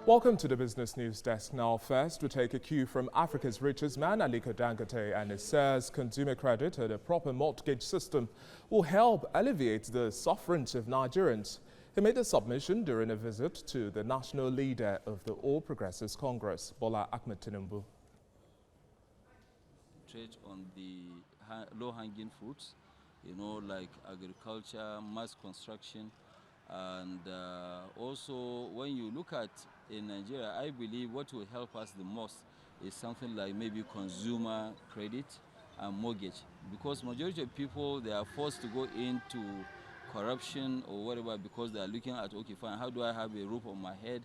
Welcome to the Business News Desk. Now first, we take a cue from Africa's richest man, Aliko Dangote, and it says consumer credit and a proper mortgage system will help alleviate the sufferance of Nigerians. He made the submission during a visit to the national leader of the All Progressives Congress, Bola Ahmed Tinubu. Trade on the low-hanging fruits, like agriculture, mass construction, and also when you look at in Nigeria, I believe what will help us the most is something like maybe consumer credit and mortgage, because majority of people, they are forced to go into corruption or whatever because they are looking at, okay, fine, how do I have a roof on my head,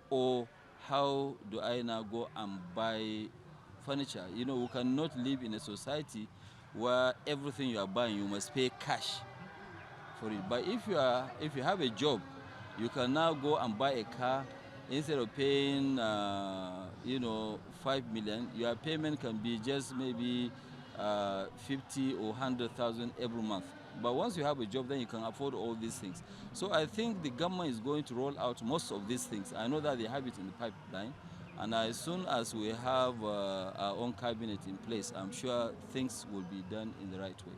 or how do I now go and buy furniture? We cannot live in a society where everything you are buying, you must pay cash for it. But if you have a job, you can now go and buy a car. Instead of paying 5 million, your payment can be just maybe 50 or 100,000 every month. But once you have a job, then you can afford all these things. So I think the government is going to roll out most of these things. I know that they have it in the pipeline, and as soon as we have our own cabinet in place, I'm sure things will be done in the right way.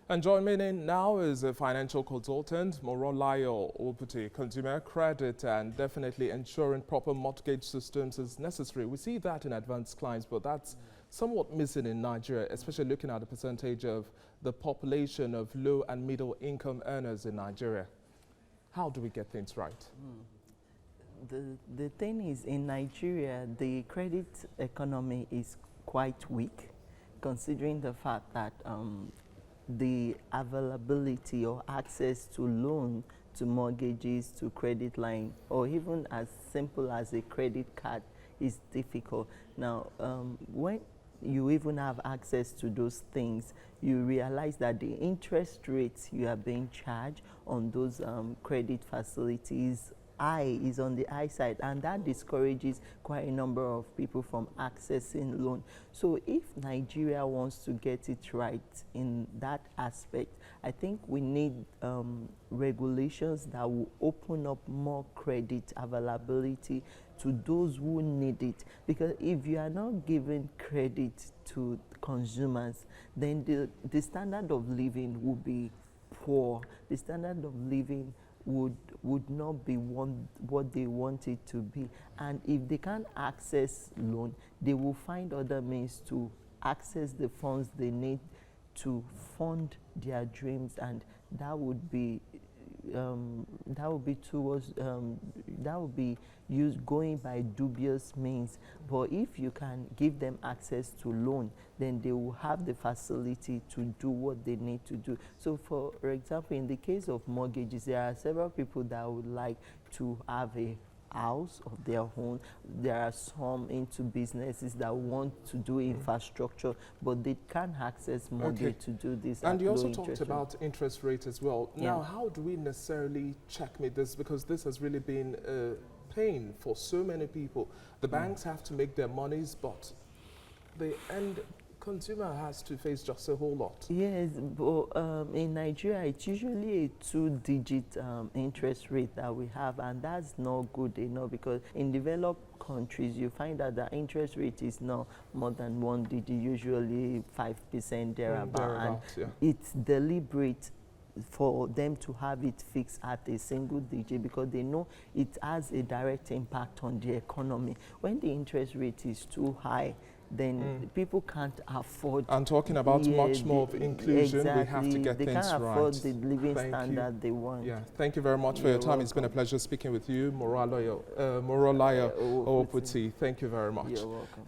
And joining me now is a financial consultant, Morolayo Oputi. Consumer credit and definitely ensuring proper mortgage systems is necessary. We see that in advanced clients, but that's somewhat missing in Nigeria, especially looking at the percentage of the population of low and middle income earners in Nigeria. How do we get things right? The thing is, in Nigeria, the credit economy is quite weak, considering the fact that the availability or access to loan, to mortgages, to credit line, or even as simple as a credit card is difficult. Now, when you even have access to those things, you realize that the interest rates you are being charged on those credit facilities is on the high side, and that discourages quite a number of people from accessing loan. So if Nigeria wants to get it right in that aspect, I think we need regulations that will open up more credit availability to those who need it. Because if you are not giving credit to consumers, then the standard of living will be poor. The standard of living would not be what they want it to be. And if they can't access loan, they will find other means to access the funds they need to fund their dreams, and that would be used going by dubious means. But if you can give them access to loan, then they will have the facility to do what they need to do. So for example, in the case of mortgages, there are several people that would like to have a house of their own. There are some into businesses that want to do infrastructure, but they can't access mortgage to do this. And you also talked about interest rate as well. Yeah. Now, how do we necessarily checkmate this? Because this has really been a pain for so many people. The banks have to make their monies, but the end consumer has to face just a whole lot. Yes, but in Nigeria, it's usually a 2-digit interest rate that we have, and that's not good enough, because in developed countries, you find that the interest rate is not more than 1 digit, usually 5% thereabout, and it's deliberate for them to have it fixed at a single digit, because they know it has a direct impact on the economy. When the interest rate is too high, then people can't afford. And talking about much more of inclusion, exactly, we have to get things right. They can't afford the living standard they want. Yeah, thank you very much for your time. Welcome. It's been a pleasure speaking with you, Morolayo Oputi. Thank you very much. You're welcome.